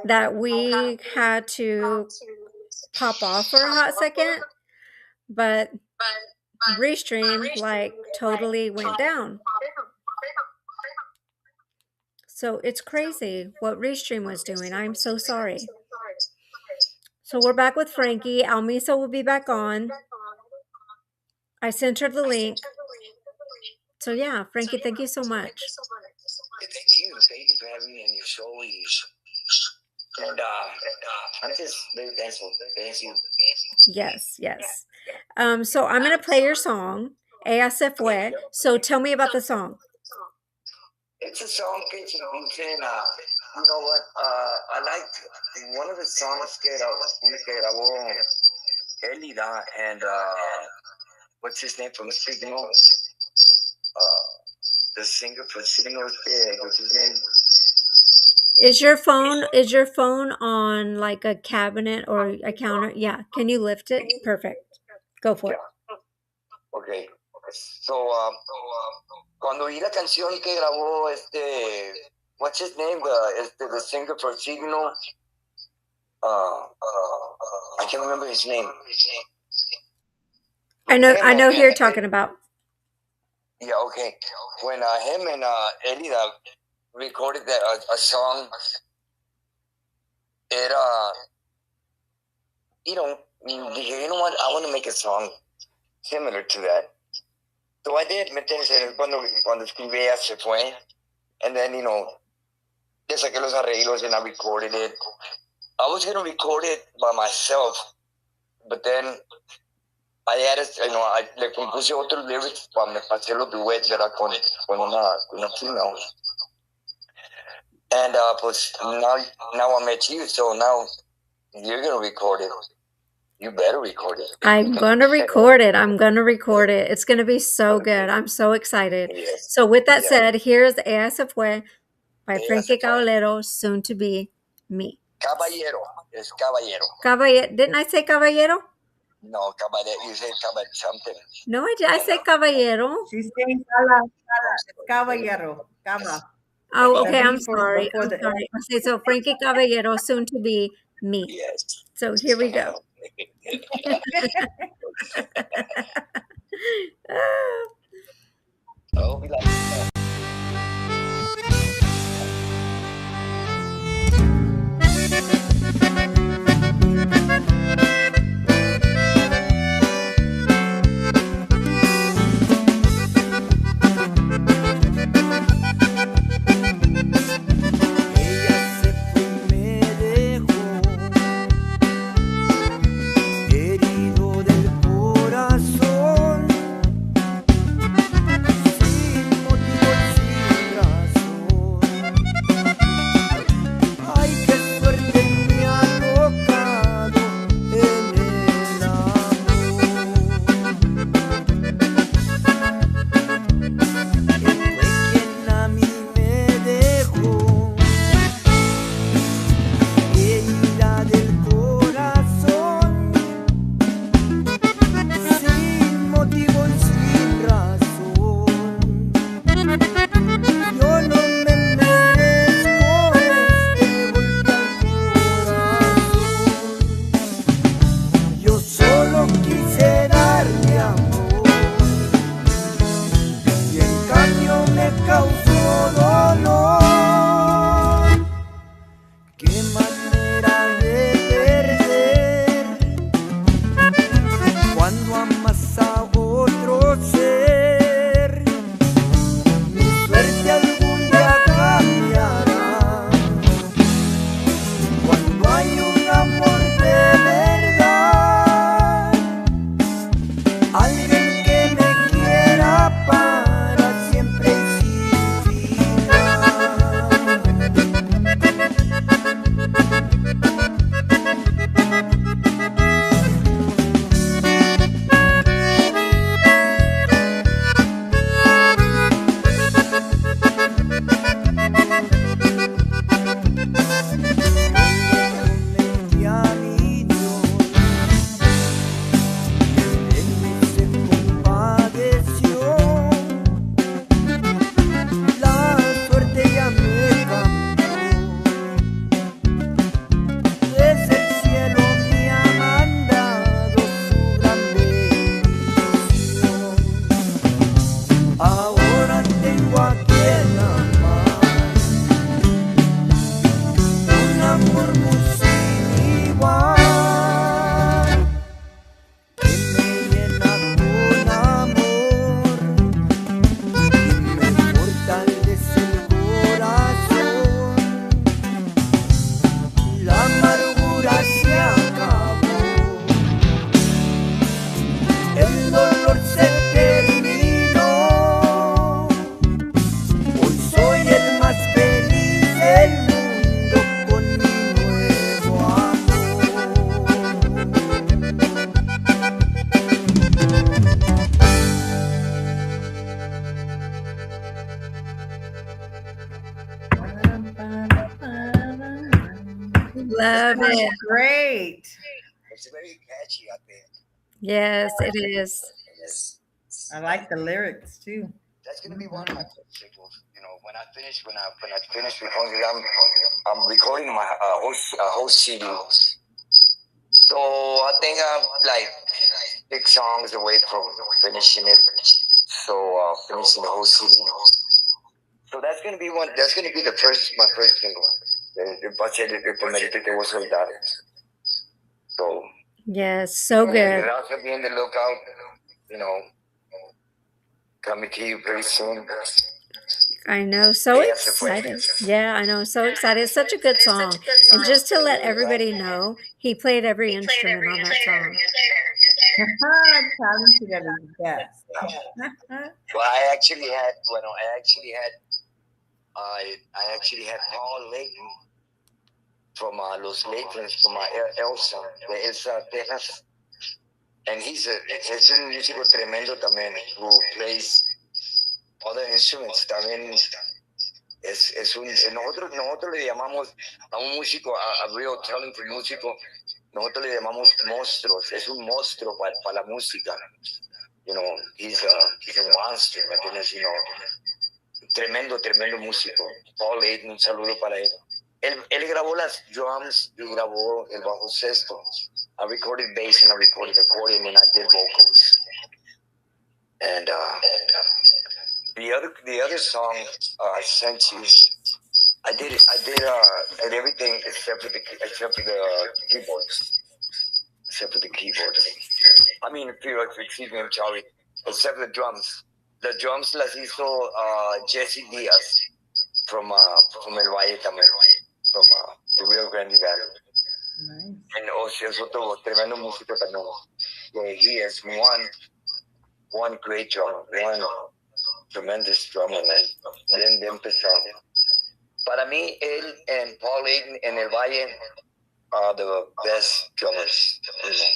that we had to pop off for a hot second, but Restream like totally went down. So it's crazy what Restream was doing. I'm so sorry. So we're back with Frankie. Almisa will be back on. I sent her the link. So yeah, Frankie, thank you so much. Thank you for having me on your show. And I'm just very thankful. Thank you. Yes. So I'm gonna play your song, Ella se fue. So tell me about the song. It's a song que you know what? I liked one of the songs que grabó Elida and what's his name from Signal? The singer for Signal, what's his name? Is your phone on like a cabinet or a counter? Yeah. Can you lift it? Perfect. Go for it. Okay. So cuando oí la canción que grabó what's his name? The singer for Signal. I can't remember his name. I know who you're talking about. Yeah, okay. When him and Elida recorded a song, it you know what? I want to make a song similar to that. So I did. ¿Me entiendes? Cuando escribí Ella se fue, and then le saqué los arreglos and I recorded it. I was gonna record it by myself, but then I added, I le compuse otros lyrics para hacer los duets, ¿verdad? Con una female. And pues now I met you, so now you're gonna record it. You better record it. I'm gonna record it. It's gonna be so good. I'm so excited. Yes. So with that said, here's Ella se fue by Frankie Caballero, soon to be me. Caballero. It's Caballero. Caballero. Didn't I say Caballero? No, Caballero. You said Caballero something. No, I did. I said Caballero. She's saying Caballero. Caba. Oh, okay. I'm sorry. Okay, so Frankie Caballero, soon to be me. Yes. So here we go. Oh, we like that. Love it. Great. It's very catchy, I think. Yes, it is. Yes. I like the lyrics too. That's gonna be one of my first singles. You know, when I finish recording, I'm recording my whole CD. So I think I'm like 6 songs away from finishing it. So finishing the whole CD. So that's gonna be one. That's gonna be my first single. El Pache de Primerito que vos soltaste. So Yes, so good. also be on the lookout. You know, coming to you very soon. I know, so excited. Yeah, I know, so excited. It's such a good song. And just to let everybody know, he played every instrument on that song. Talented at his best. Well, I actually had Paul Layton from Los Latins, from Elsa, de Elsa, Texas. And es un músico tremendo también, who plays other instruments. También nosotros le llamamos a un músico, a real talented músico, nosotros le llamamos monstruos. Es un monstruo para la música. You know, he's a monster, ¿me entiendes? You know, tremendo músico. Paul Layton, un saludo para él. Él grabó las drums y grabó el bajo sexto. I recorded bass and I recorded accordion and I did vocals. And the other song I sent you, I did everything except for the keyboards. Except for the keyboards. I mean, excuse me, I'm sorry. Except for the drums. The drums las hizo Jesse Diaz from El Valle también, from the Rio Grande Valley. Nice. And also es otro tremendo músico también. He is one great drummer, one tremendous drummer, man. De empezó. Para mí, él and Paul Layton en El Valle are the best drummers. You know.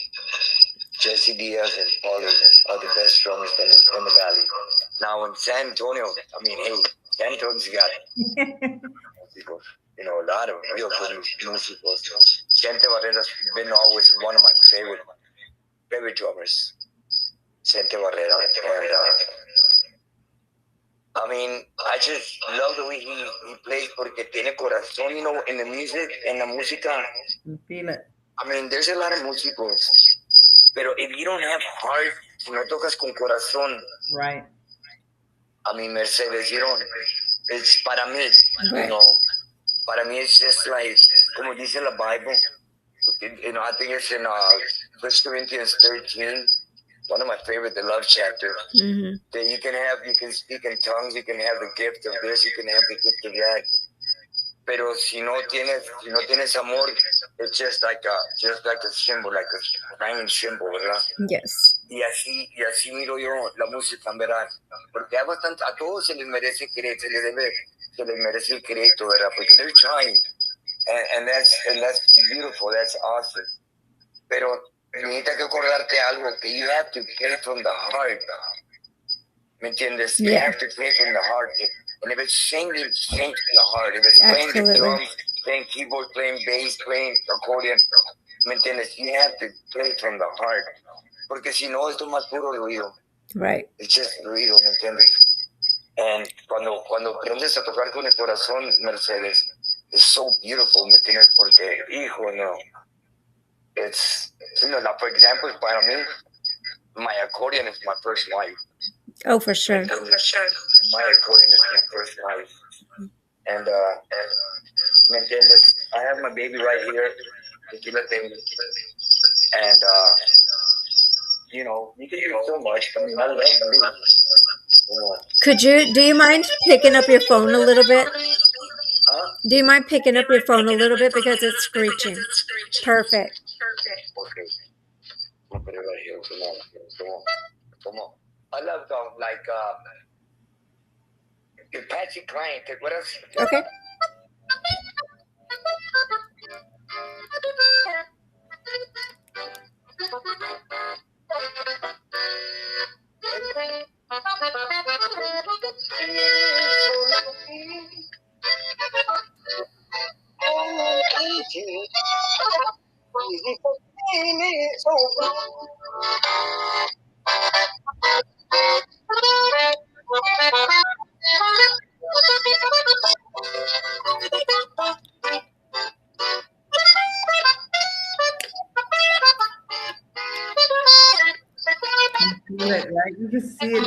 Jesse Diaz and Paul Layton are the best drummers in the valley. Now in San Antonio, I mean, hey, San Antonio's got you know, a lot of real good musicals. Chente Barrera's been always one of my favorite drummers. Chente Barrera. And I mean, I just love the way he plays porque tiene corazón, you know, in the music, en la música. You feel it. I mean, there's a lot of músicos, pero if you don't have heart, si no tocas con corazón, right. I mean, Mercedes, you don't, it's para mí, Right. you know, para mí it's just like, como dice la Bible, you know, I think it's in 1 Corinthians 13, one of my favorite, the love chapter, that you can speak in tongues, you can have the gift of this, you can have the gift of that. Pero si no tienes amor, it's just like a symbol, like a diamond symbol, ¿verdad? Yes. Y así miro yo la música, en verdad. Porque a todos se les merece crédito, se les merece el crédito, ¿verdad? Porque they're trying. And that's beautiful, that's awesome. Pero necesitas que acordarte algo, que you have to play from the heart. ¿Me entiendes? You have to play from the heart. And if it's singing, sing from the heart. If it's playing the drums, playing keyboard, playing bass, playing accordion, ¿me entiendes? You have to play from the heart. Porque si no, esto es más puro de oído. Right. It's just oído, ¿me entiendes? And cuando aprendes a tocar con el corazón, Mercedes, it's so beautiful, ¿me entiendes? Porque, hijo, no. It's, you know, like, for example, para mí, my accordion is my first life. Oh, for sure. My accordion is my first life. And ¿me entiendes? I have my baby right here. Aquí la tengo. And, you know, you can do so much. I mean, I love you. Do you mind picking up your phone a little bit? Huh? Do you mind picking up your phone a little bit because it's screeching? Perfect. Okay. I'll put it right here. Come on. I love like Patsy Cline. ¿Te acuerdas? Okay. Feel it, right? You can see it.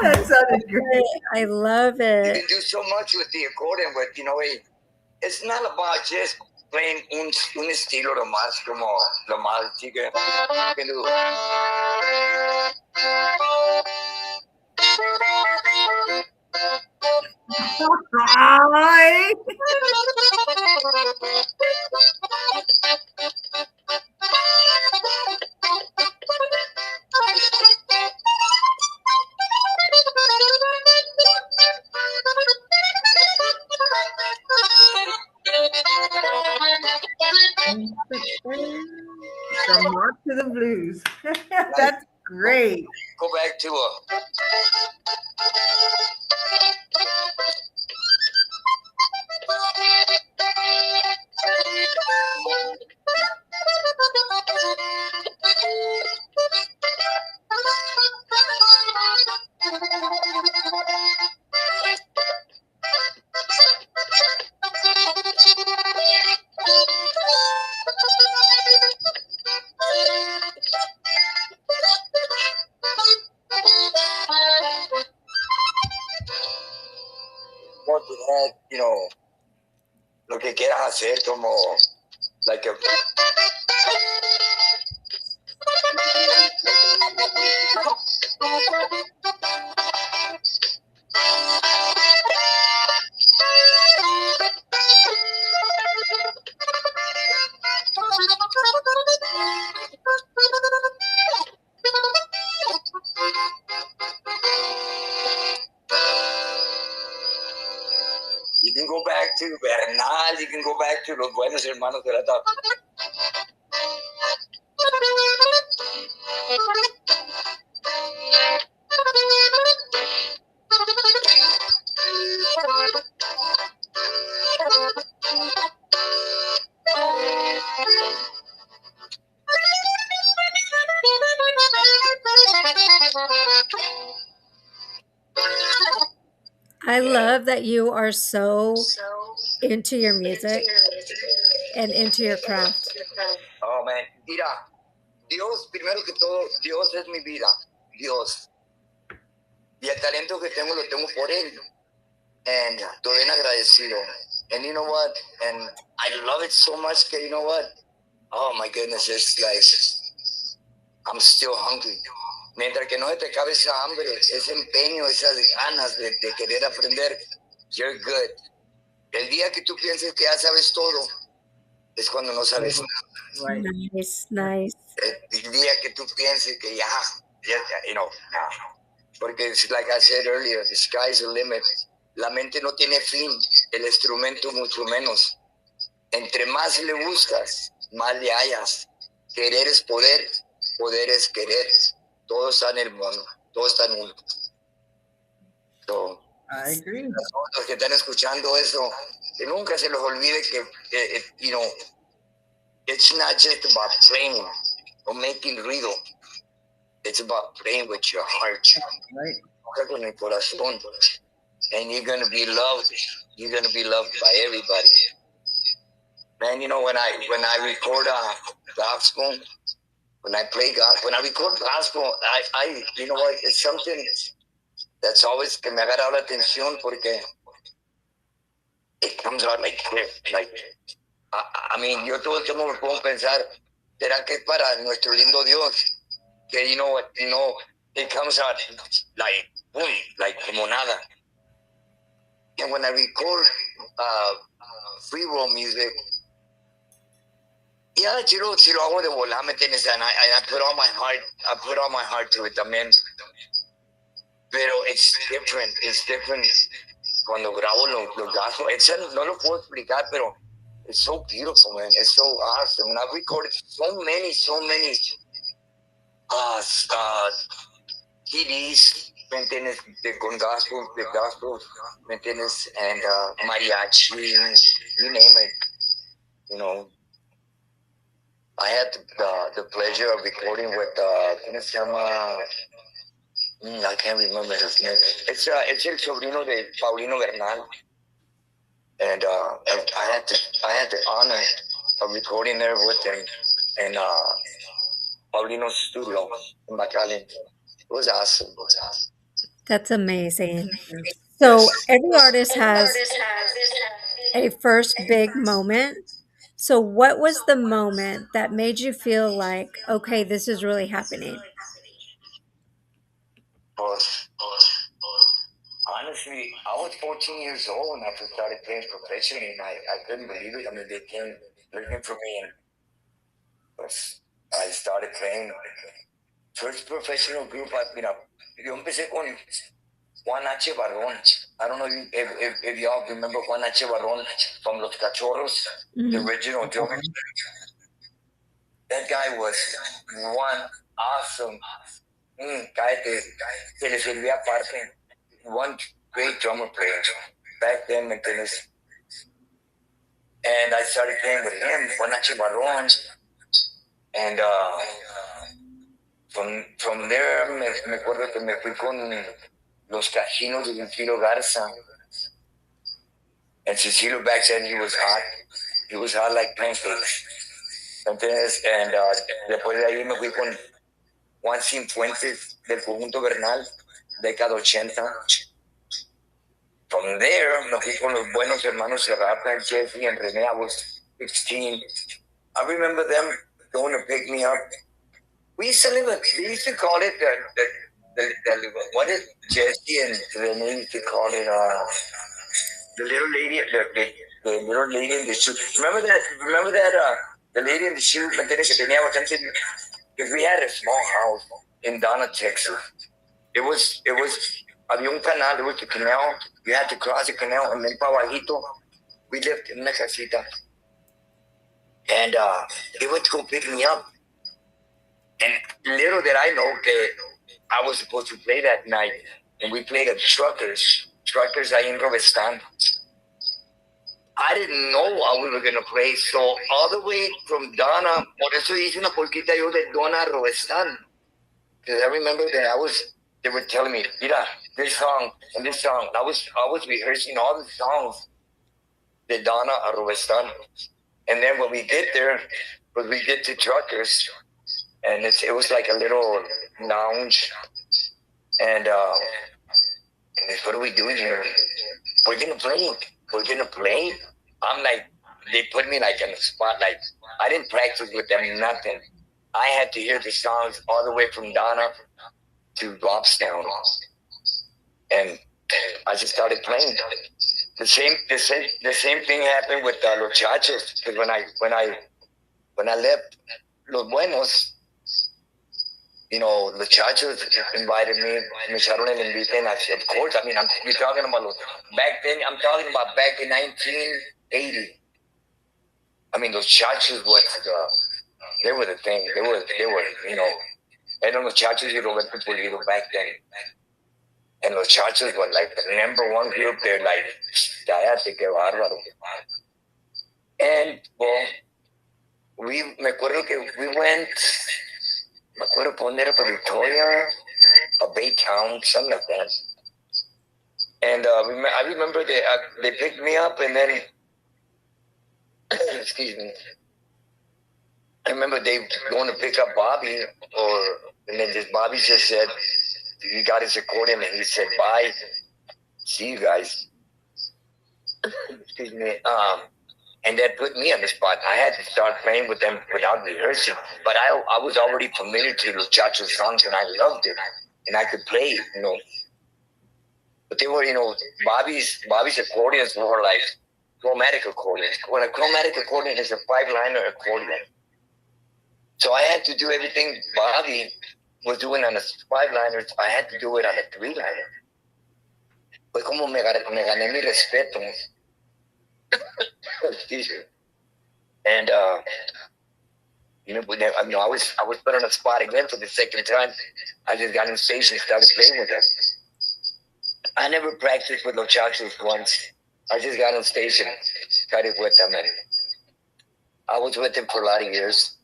That sounded great. I love You it. can do so much with the accordion, but it's not about just playing un estilo nomás como lo más chica. You can do. Ay. From rock to the blues. That's great. Go back to a. What to add, lo que quieras hacer como like a. You can go back to Bernal, you can go back to Los Buenos Hermanos de la Tapa. I love that you are so into your music and into your craft. Oh, man. Mira, Dios, primero que todo, Dios es mi vida. Dios. Y el talento que tengo lo tengo por Él. And estoy bien agradecido. And you know what? And I love it so much that, you know what? Oh, my goodness, it's like, I'm still hungry. Mientras que no se te acabe esa hambre, ese empeño, esas ganas de querer aprender, you're good. El día que tú pienses que ya sabes todo, es cuando no sabes nada. Right. Nice, nice. El día que tú pienses que ya, porque it's like I said earlier, the sky's the limit. La mente no tiene fin, el instrumento mucho menos. Entre más le buscas, más le hallas. Querer es poder, poder es querer. Todo está en el mundo, todo está en uno. So, I agree. los que están escuchando eso, que nunca se les olvide que it's not just about playing or making ruido. It's about playing with your heart. Right. Con el corazón. And you're going to be loved. You're going to be loved by everybody. Man, when I record gospel, when I play gospel, when I record gospel, I you know what, it's something that's always que me ha agarrado la atención porque it comes out like this. Like, I mean, yo todo el tiempo me puedo pensar, ¿será que es para nuestro lindo Dios? Que, it comes out like, boom, like como nada. And when I record free roll music, yeah, si lo hago de volar, ¿me entiendes? And I put all my heart to it también. Pero it's different cuando grabo los gastos. No lo puedo explicar, pero it's so beautiful, man. It's so awesome. And I've recorded so many CDs, ¿me entiendes? Con gospel, ¿me entiendes? And mariachi, you name it. I had the pleasure of recording with, ¿cómo se llama? I can't remember his name. It's el sobrino de Paulino Bernal. And I had the honor of recording there with him in Paulino's studio in McAllen. It was awesome. That's amazing. So every artist has a first big moment. So what was the moment that made you feel like, okay, this is really happening? Honestly, I was 14 years old when I first started playing professionally, and I couldn't believe it. I mean, they came looking for me, and I started playing. First professional group, yo empecé con Juan H. Barrón. I don't know if y'all remember Juan H. Barrón from Los Cachorros, the original drummer. That guy was one awesome cállate, se le servía aparte. One great drummer player back then, ¿me entiendes? And I started playing with him, Juan H. Barrón. And from there, me acuerdo que me fui con los cajinos de Cecilio Garza. And Cecilio back then, he was hot. He was hot like pancakes. ¿Entiendes? And después de ahí me fui con Juan Cifuentes del conjunto Bernal, década 80. From there, me fui con los buenos hermanos Serrata, Jeffrey, and Rene. I was 16. I remember them going to pick me up. We used to call it what is Jesse and Rene used to call it the little lady, the little lady in the shoe. Remember that the lady in the shoe, que tenía bastante, because we had a small house in Donna, Texas. It was había un canal, there was a canal, you had to cross the canal, and then para bajito, we lived in una casita. And they went to go pick me up. And little did I know that I was supposed to play that night. And we played at Truckers ahí en Robestan. I didn't know how we were going to play. So all the way from Donna, por eso hice una polquita yo de Donna a Robestan. Because I remember that they were telling me, mira, this song and this song. I was rehearsing all the songs de Donna a Robestan. And then when we get there, we get to Truckers, and it was like a little lounge. And what are we doing here? We're gonna play. I'm like, they put me like in a spot. Like I didn't practice with them, nothing. I had to hear the songs all the way from Donna to Robstown, and I just started playing. The same thing happened with Los Chachos. Because when I left Los Buenos, Los Chachos invited me, me echaron el invite, and I said, of course. I mean, you're talking about back then. I'm talking about back in 1980. I mean, Los Chachos they were the thing. They were, eran Los Chachos y Roberto Pulido back then. And Los Chachos were like the number one group. They're like, cállate, qué bárbaro. And, well, me acuerdo que we went, me acuerdo poner para Victoria, a Baytown, something like that. And I remember they picked me up, and then, excuse me, I remember they going to pick up Bobby, and then Bobby just said, he got his accordion, and he said, bye, see you guys. excuse me, and that put me on the spot. I had to start playing with them without rehearsing, but I was already familiar to the cha-cha songs, and I loved it, and I could play, But they were, Bobby's accordions were like chromatic accordions. When a chromatic accordion is a 5-liner accordion, so I had to do everything Bobby was doing on a 5-liner. I had to do it on a 3-liner. Fue como me gané mi respeto. Excuse me. And I was put on the spot again for the second time. I just got on stage and started playing with them. I never practiced with los chachos once. I just got on stage and started with them, and I was with them for a lot of years.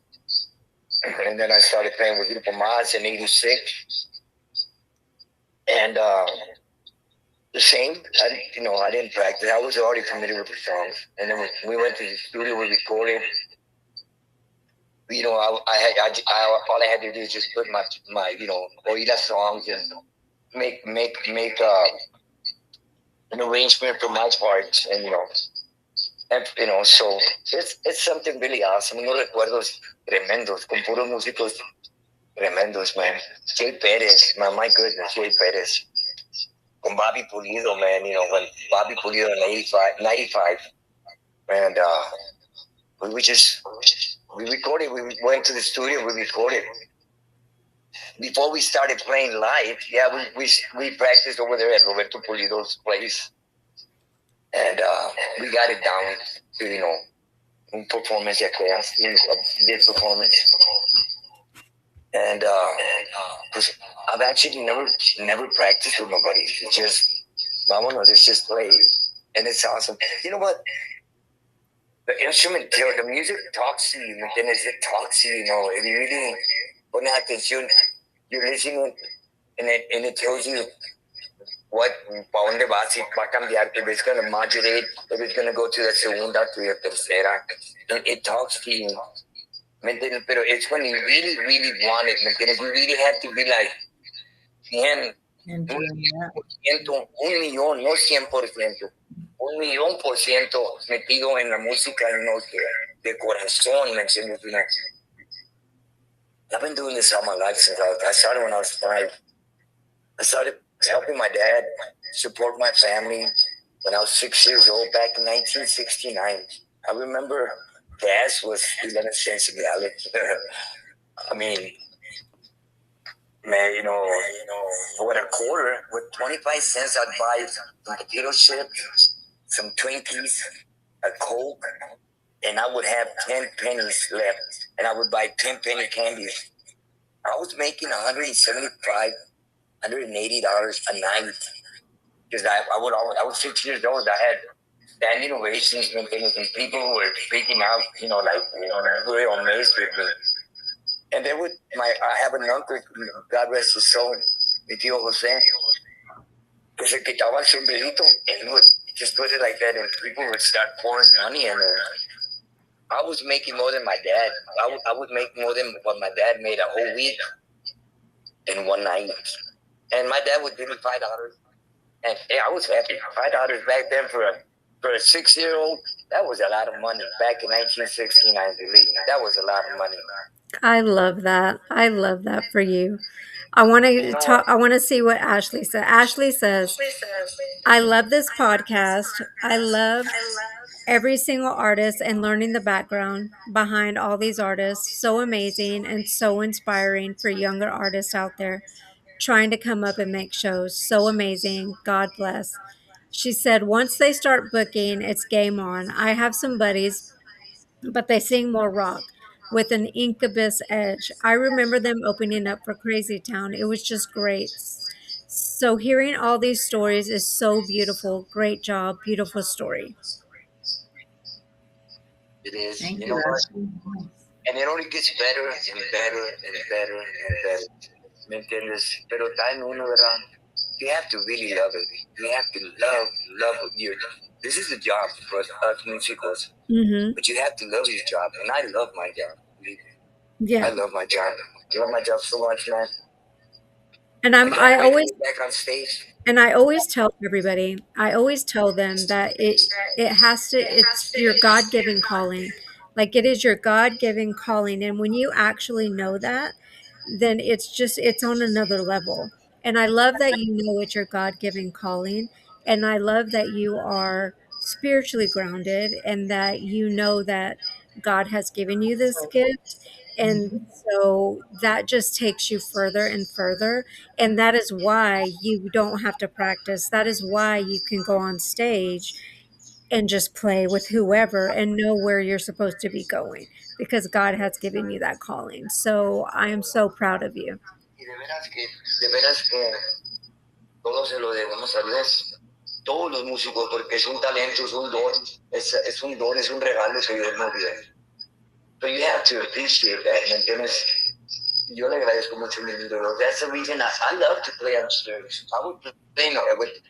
And then I started playing with Grupo Mas in '86, and the same. I didn't practice. I was already familiar with the songs, and then we went to the studio. We recorded. All I had to do is just put my Oida songs and make an arrangement for my parts, so it's something really awesome. Unos recuerdos tremendos con puros músicos tremendos, man. Jay Perez, my goodness, Jay Perez. Con Bobby Pulido, man, when Bobby Pulido in 95, and we recorded, we went to the studio, we recorded. Before we started playing live, we practiced over there at Roberto Pulido's place, and we got it down to, un performance a did performance. And I've actually never practiced with nobody. It's just, it's just play. And it's awesome. You know what? The instrument, the music talks to you. Then it talks to you, If you really put attention, you're listening, and it tells you what, pa donde va, si va a cambiar, if it's going to modulate, if it's going to go to the segunda, to the tercera. And it talks to you. Pero it's when you really, really want it, You really have to be like 100%, 1,000,000, no 100%, 1,000,000% metido en la música, de corazón, ¿me entiendes? I've been doing this all my life since I started when I was 5. I started helping my dad support my family when I was 6 years old back in 1969. I remember gas was 11 cents a gallon. I mean, man, with a quarter, with 25 cents, I'd buy some potato chips, some Twinkies, a Coke, and I would have 10 pennies left, and I would buy 10 penny candies. I was making $175, $180 a night, because I was 6 years old. I had standing ovations and things, and people were freaking out, very amazed with me. And then I have an uncle, God rest his soul, mi tío José, que se quitaba el sombrerito, and he would just put it like that, and people would start pouring money in there. I was making more than my dad. I would make more than what my dad made a whole week in one night. And my dad would give me $5. And I was happy. $5 back then for a 6-year-old, that was a lot of money. Back in 1969, believe me, that was a lot of money. I love that. I love that for you. I want to talk. I want to see what Ashley said. Ashley says, "I love this podcast. I love every single artist and learning the background behind all these artists. So amazing and so inspiring for younger artists out there trying to come up and make shows. So amazing. God bless." She said, "Once they start booking, it's game on. I have some buddies, but they sing more rock with an incubus edge. I remember them opening up for Crazy Town. It was just great. So hearing all these stories is so beautiful. Great job. Beautiful story." It is. Thank You you. know what? That's really nice. And it only gets better and better and better and better. ¿Me entiendes? Pero está en uno, ¿verdad? You have to really love it. You have to love your. This is a job for us musicals, but you have to love your job, and I love my job. I Yeah. love my job. I love my job so much, man. And I can't wait to get back on stage. I always tell everybody, I always tell them that it has to, it's your God-given calling. Like it is your God-given calling. And when you actually know that, then it's just, it's on another level. And I love that you know it's your God-given calling. And I love that you are spiritually grounded and that you know that God has given you this gift. And so that just takes you further and further. And that is why you don't have to practice. That is why you can go on stage and just play with whoever and know where you're supposed to be going because God has given you that calling. So I am so proud of you. Y de veras que todo se lo debemos a Dios. Todos los músicos, porque es un talento, es un don, es un don, es un regalo que Dios nos dio. So you have to appreciate that, ¿me entiendes? Yo le agradezco mucho mi ídolo. That's the reason I love to play on stage. I would play with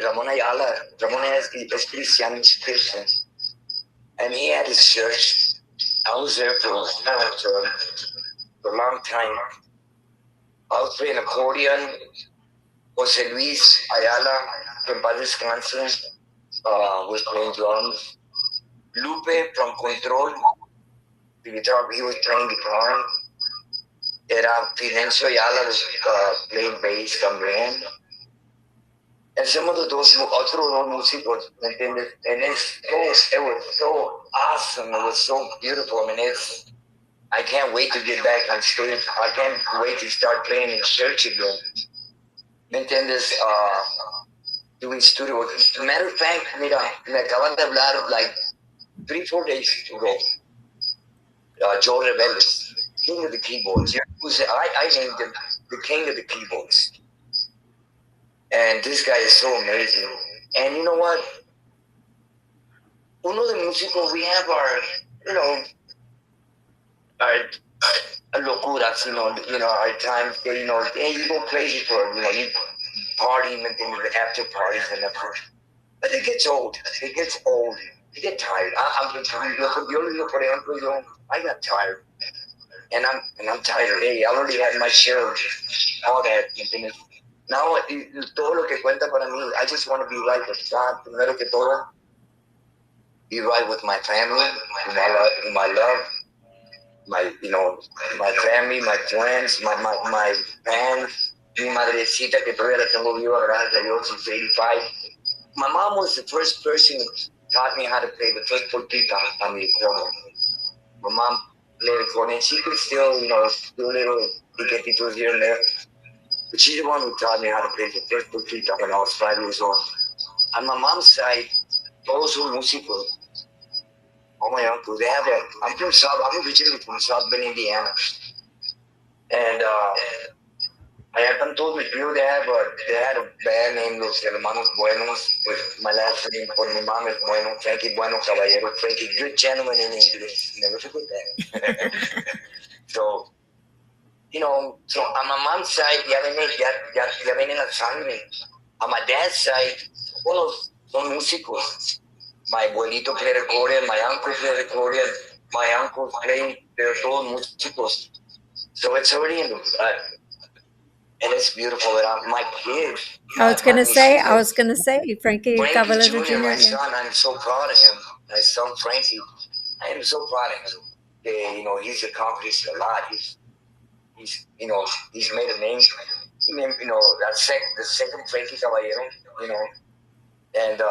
Ramon Ayala. Ramon is Christian, he's Christian. And he had his church. I was there for a long time. I was playing accordion. Jose Luis Ayala, que en paz descanse, was playing drums. Lupe from Control, the guitar, he was playing guitar. Era Fidencio Ayala was playing bass también. And some of those otros músicos, ¿me entiendes? And it was so awesome. It was so beautiful. I mean, I can't wait to get back on stage. I can't wait to start playing in church again. ¿Me entiendes? Doing studio. Matter of fact, mira, me acaban de hablar like 3-4 days ago. Joe Rebellis, king of the keyboards. I named him the king of the keyboards. And this guy is so amazing. And you know what? Uno de músicos, we have our, you know, our locuras, you know, our times where, you know, hey, you go crazy for it, you know, you party and the after parties and that. But it gets old. It gets old. You get tired. I got tired. And I'm tired. Hey, I already had my share of all that. Now, todo lo que cuenta para mí, I just want to be right with God. Primero que todo, be right with my family, my love, my family, my friends, my fans, mi madrecita que todavía la tengo viva, gracias a Dios, she's 85. My mom was the first person who taught me how to play the first portita on the accordion. My mom played accordion. She could still, do little piquetitos here and there. But she's the one who taught me how to play the first portita when I was 5 years old. On my mom's side, todos son músicos. All my uncles, I'm originally from South Bend, Indiana. And I haven't told you they had a band named Los Hermanos Buenos, with my last name for my mom is Bueno, Frankie Bueno Caballero, Frankie, good gentleman in English, never forget that. So, so on my mom's side, ya vienen la sangre. On my dad's side, todos son músicos. My abuelito played accordion, my uncle played accordion, my uncles played, they're todos músicos. So it's already in the blood. And it's beautiful that my kids. I was gonna say, Frankie Caballero Jr., Jr. my son, I'm so proud of him. My son Frankie, I am so proud of him. He's accomplished a lot. He's made a name. The second Frankie Caballero, and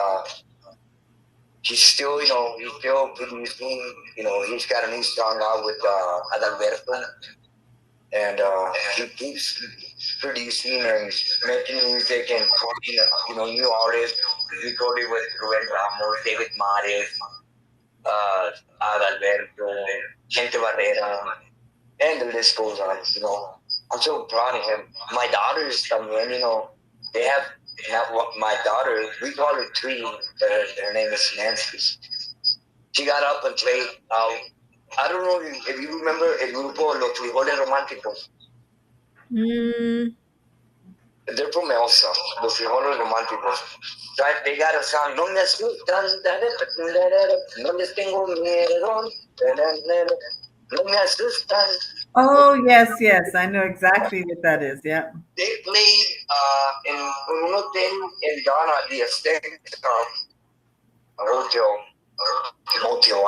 he's still producing. He's got a new song out with Adalberto. And he keeps producing and making music and recording, new artists. Recorded with Ruben Ramos, David Mares, Adalberto, Gente Barrera, and the list goes on. I'm so proud of him. My daughters, they have my daughter. We call her Twee, but her name is Nancy. She got up and played. I don't know if you remember el grupo Los Frijoles Románticos. They're from Elsa, Los Frijoles Románticos. They got a song, no me asustan, no les tengo miedo, no me asustan, Oh, yes, yes. I know exactly what that is. Yeah. They played in un hotel in Donna, the Aztec hotel,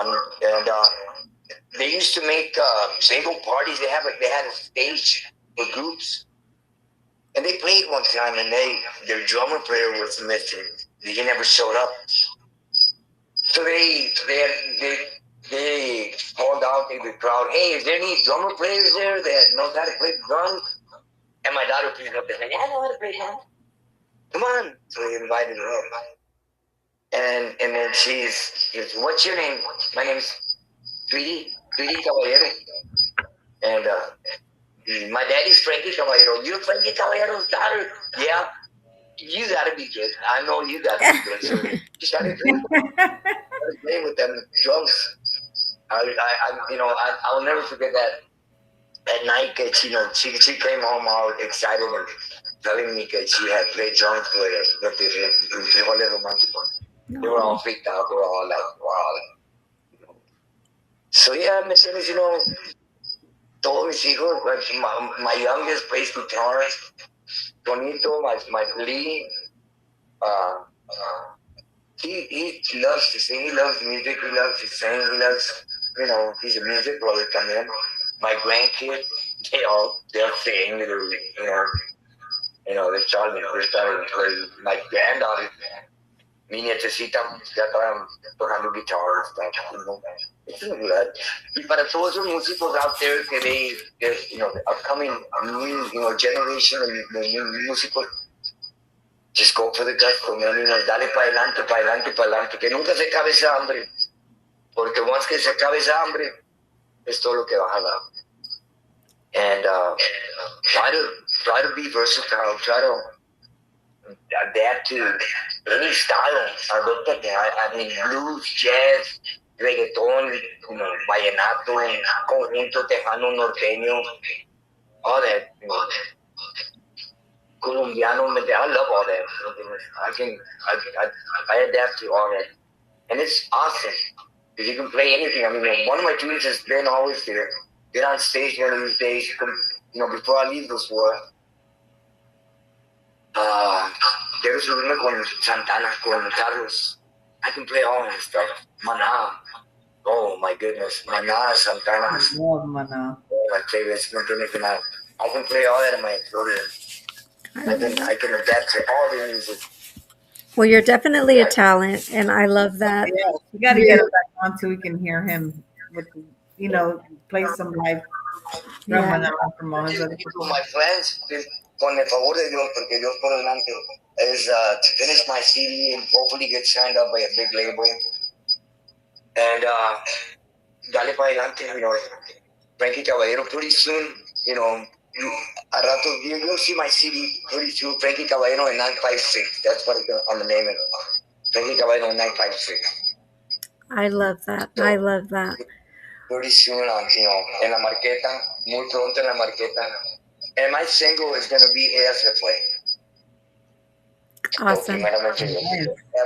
and they used to make single parties. They had a stage for groups, and they played one time, and their drummer player was missing. He never showed up. So they called out in the crowd, "Hey, is there any drummer players there that knows how to play drums?" And my daughter picked up and said, "Yeah, I know how to play drums. Come on!" So they invited her up, and then she's, "What's your name?" "My name's Tweety Caballero." And my daddy's Frankie Caballero. "You're Frankie Caballero's daughter?" "Yeah." "You gotta be good. I know you gotta be good." So she started playing with them drums. I'll never forget that. At night, she came home all excited and telling me that she had played drums with the Frijoles Románticos. They were all freaked out. They were all like, wow. So yeah, ¿me entiendes? Todos mis hijos, like my youngest plays guitar. Tonito, my Lee, uh, he loves to sing. He loves music. He loves to sing. He loves, he's a music brother también. My grandkids, they'll sing. They're starting to play. My granddaughter, mi nietecita, ya estaban tocando guitar and stuff. It's in the blood. Para todos los músicos out there que the upcoming new, generation of músicos, just go for the gusto, man. Dale para adelante, para adelante, para adelante. Que nunca se acabe esa hambre. Porque once que se acabe esa hambre, es todo lo que vas a dar. And try to be versatile. Try to adapt to any style. I mean, blues, jazz, reggaeton, vallenato, conjunto tejano, norteño, all that. Colombiano, I love all that. I adapt to all that, and it's awesome because you can play anything. I mean, one of my dreams has been always to get on stage one of these days. Before I leave this world, quiero subirme con Santana, con Carlos. I can play all that stuff. Maná. Oh my goodness, Maná, Santana. I love Mana. My favorites. I can play all that in my accordion. I can adapt to all the music. Well, you're definitely a talent, and I love that. Yeah, we got to get him back on so we can hear him with, play some live drum Yeah. Mana from all his other My plans, con el favor de Dios, porque Dios por delante, is to finish my CD and hopefully get signed up by a big label. And dale para adelante, Frankie Caballero, pretty soon, a rato, you'll see my CD pretty soon, Frankie Caballero in 956. That's what I'm going to name it. Frankie Caballero in 956. I love that. I love that. Pretty soon en la marqueta, muy pronto en la marqueta. And my single is going to be Ella Se Fue. Awesome. We have a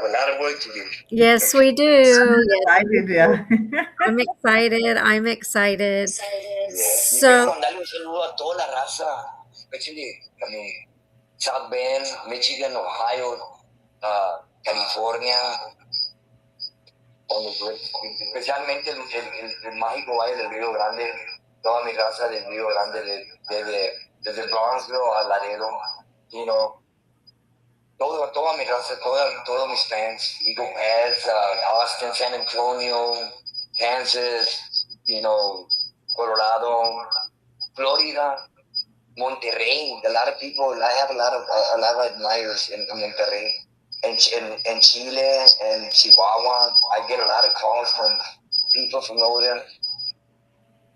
lot of work to do. Yes, we do. Yes. I did, yeah. I'm excited. I'm excited. Quiero So, mandarle un saludo a toda la raza, especially, South Bend, Michigan, Ohio, California, especialmente el mágico valle del Río Grande, toda mi raza del Río Grande, desde Bronxville a Laredo, toda mi raza, todos mis fans, Eagle Pass, Austin, San Antonio, Kansas, Colorado, Florida, Monterrey. A lot of people, I have a lot of admirers in Monterrey. In Chile and Chihuahua, I get a lot of calls from people from over there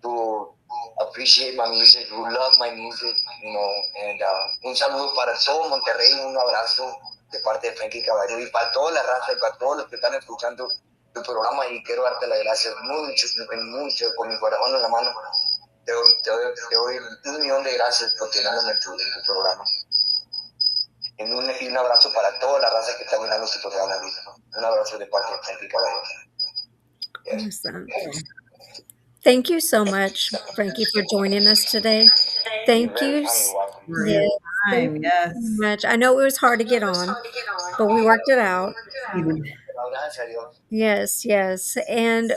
who appreciate my music, who love my music, and un saludo para todo Monterrey, un abrazo de parte de Frankie Caballero y para toda la raza y para todos los que están escuchando tu programa, y quiero darte las gracias mucho, con mi corazón en la mano. Te doy 1,000,000 de gracias por tenerme en tu programa. Y un abrazo para toda la raza que está mirando este programa ahorita. Un abrazo de parte de Frankie Caballero. awesome. Thank you so much, Frankie, for joining us today. You're Thank very you. kindly welcome. For his Yes, thank time. you so Yes. much. I know it was hard to get on, but we worked it out. He did. Gracias a Dios. Yes, yes. And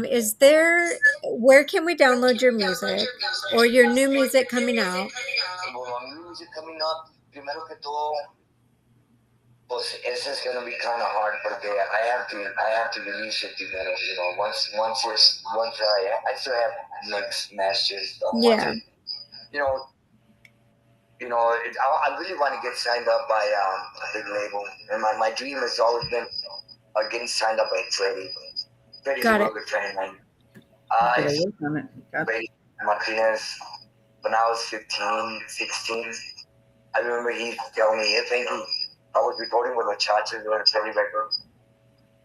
is there, where can we download your music or your new music coming out? Well, music coming up, primero que todo, pues this is gonna be kind of hard, porque I have to release it, once I still have mix masters, once Yeah, it, you know, I really want to get signed up by a big label, and my dream has always been getting signed up by Freddie. Freddie's a got real it. good friend of mine. Gotta I work on it. Got Freddie Martinez when I was 15, 16. I remember he telling me, I think I was recording with Muchachos doing Freddie Records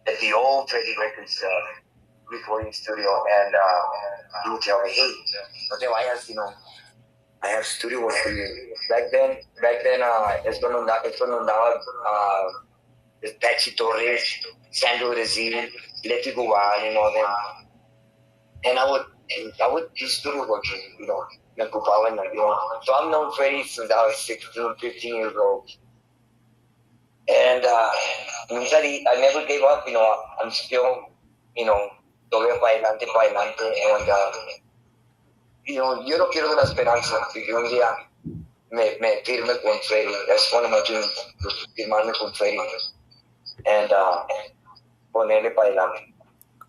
at the old Freddie Records recording studio, and he would tell me, hey, no te vayas, I have studio work for you. Back then, es cuando andaba Patsy Torres, Sandro Rezil, Leti Guban, and all them. And I would do studio work, me ocupaban, So I've known Freddie since I was 16, 15 years old. And I never gave up, I'm still, todavía para adelante, and, yo no quiero de la esperanza, que un día me firme con Freddy. That's one of my dreams, firmarme con Freddy, and ponerle para adelante.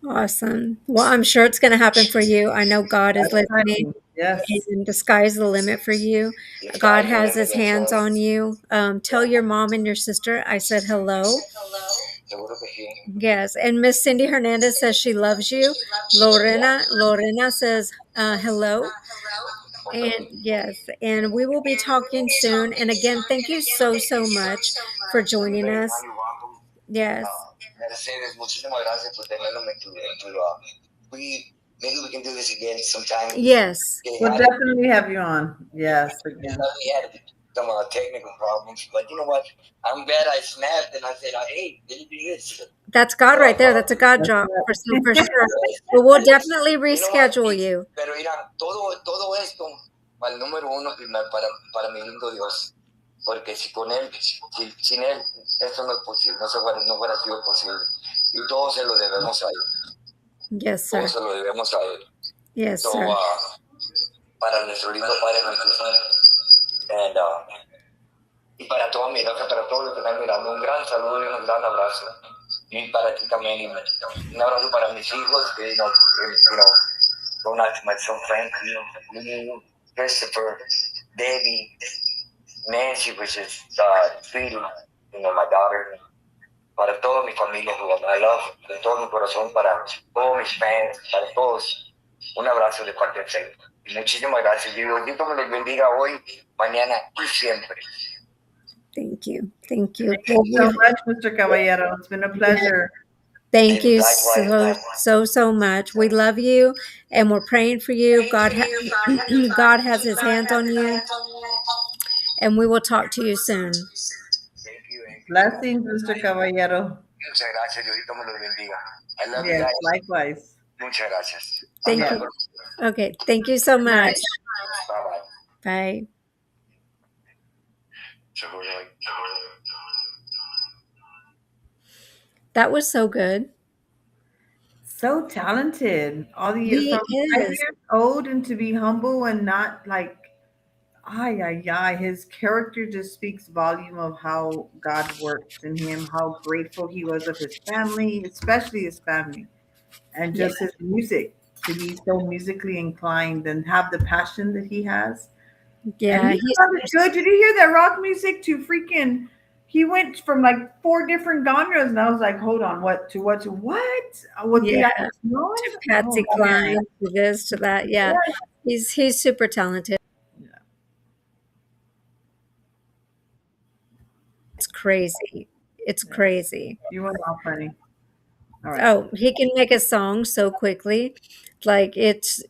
Awesome. Well, I'm sure it's going to happen for you. I know God is That's listening, exciting. Yes. and the sky's the limit for you. God has his hands on you. Tell your mom and your sister I said hello. Seguro que sí. Yes. And Miss Cindy Hernandez says she loves you. Lorena says hello. And yes, and we will be talking soon. And again, thank you so, so much for joining us. Yes. Mercedes, muchísimas gracias por tenerme maybe we can do this again sometime. Yes. We'll definitely have you on. Yes, again. We had some technical problems, but you know what? I'm glad I snapped and I said, hey, did you do this? That's God right there. That's a God That's job it. for sure. But we'll definitely reschedule you. Pero mira, todo esto para el número uno para mi lindo Dios. Porque si con él, sin él, esto no es posible, no fuera sido posible. Y todo se lo debemos a él. Yes, Todo sir. se lo debemos a él. Yes, So, sir. para nuestro lindo Padre nuestro, and, y para toda mi raza, para todos los que están mirando, un gran saludo y un gran abrazo. Y para ti también, y un abrazo para mis hijos, que going out to my son Frank, Christopher, Debbie, Nancy, which is Sweetie, my daughter, para toda mi familia, who I love, de todo mi corazón, para todos mis fans, para todos, un abrazo de parte del Señor. Y muchísimas gracias. Y Dios me les bendiga hoy, mañana y siempre. Thank you. Thank you. Thank you so much, Mr. Caballero. It's been a pleasure. Thank you so much. We love you, and we're praying for you. God has His hands on you, and we will talk to you soon. Thank you. Blessings, Mr. Caballero. Muchas gracias. Diosito me los bendiga. I love you Yes, guys. likewise. Muchas gracias. Thank Yeah. you. Okay. Thank you so much. Bye-bye. Bye. That was so good. So talented. All the He from 5 is. years old and to be humble and not like ay ay ay. His character just speaks volume of how God works in him, how grateful he was of his family, especially his family, and Yeah. just his music, to be so musically inclined and have the passion that he has. And Yeah. he sounded good. Did you hear that rock music to freaking? He went from like 4 different genres, and I was like, "Hold on, what to what to what? What the Yeah. noise? To Patsy Oh Cline, man, to this, to that. Yeah. yeah. He's super talented. It's crazy. It's Yeah. crazy. You went off, honey. All right. Oh, he can make a song so quickly. Like it's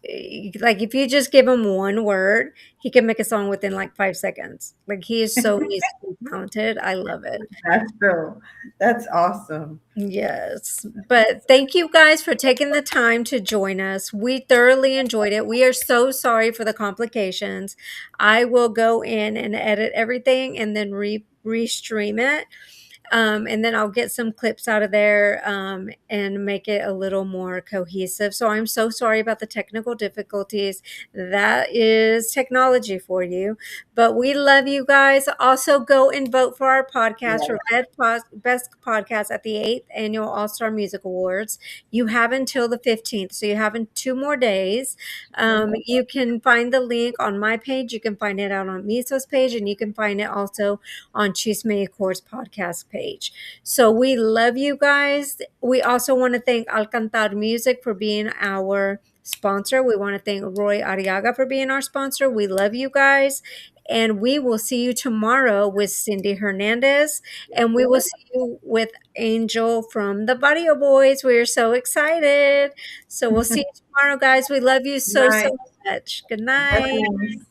like if you just give him one word, he can make a song within like 5 seconds. Like he is so musically talented. I love it. That's true. That's awesome. Yes. But thank you guys for taking the time to join us. We thoroughly enjoyed it. We are so sorry for the complications. I will go in and edit everything and then restream it. And then I'll get some clips out of there and make it a little more cohesive. So I'm so sorry about the technical difficulties. That is technology for you. But we love you guys. Also, go and vote for our podcast Yeah. for Best Podcast at the 8th Annual All Star Music Awards. You have until the 15th, so you have 2 more days. You can find the link on my page. You can find it out on Miso's page, and you can find it also on Chisme y Chords podcast page. So we love you guys. We also want to thank Alcantar Music for being our sponsor. We want to thank Roy Arriaga for being our sponsor. We love you guys. And we will see you tomorrow with Cindy Hernandez. And we will see you with Angel from the Barrio Boys. We are so excited. So we'll see you tomorrow, guys. We love you so, Night. so much. Good night. Blessings.